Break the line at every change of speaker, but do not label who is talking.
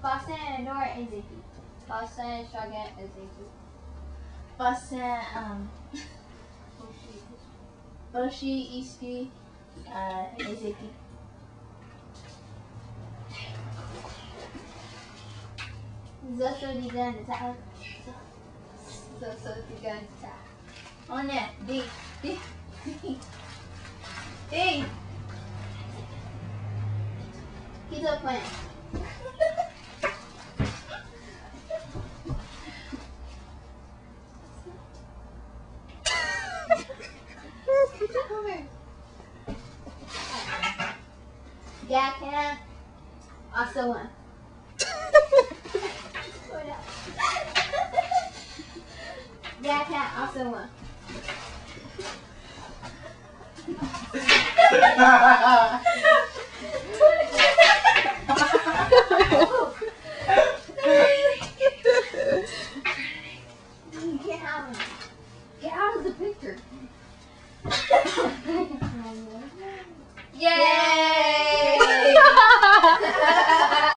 Boston and Dora and Ziggy. Boston, Struggle, and Ziggy.
Boston, Euchee, Easty, Ziggy.
Zoso digan sa Zoso digan sa.
On it, D.
He's a plant. Yeah, cat. Also one. Yeah, cat. Also one. Get out of the picture.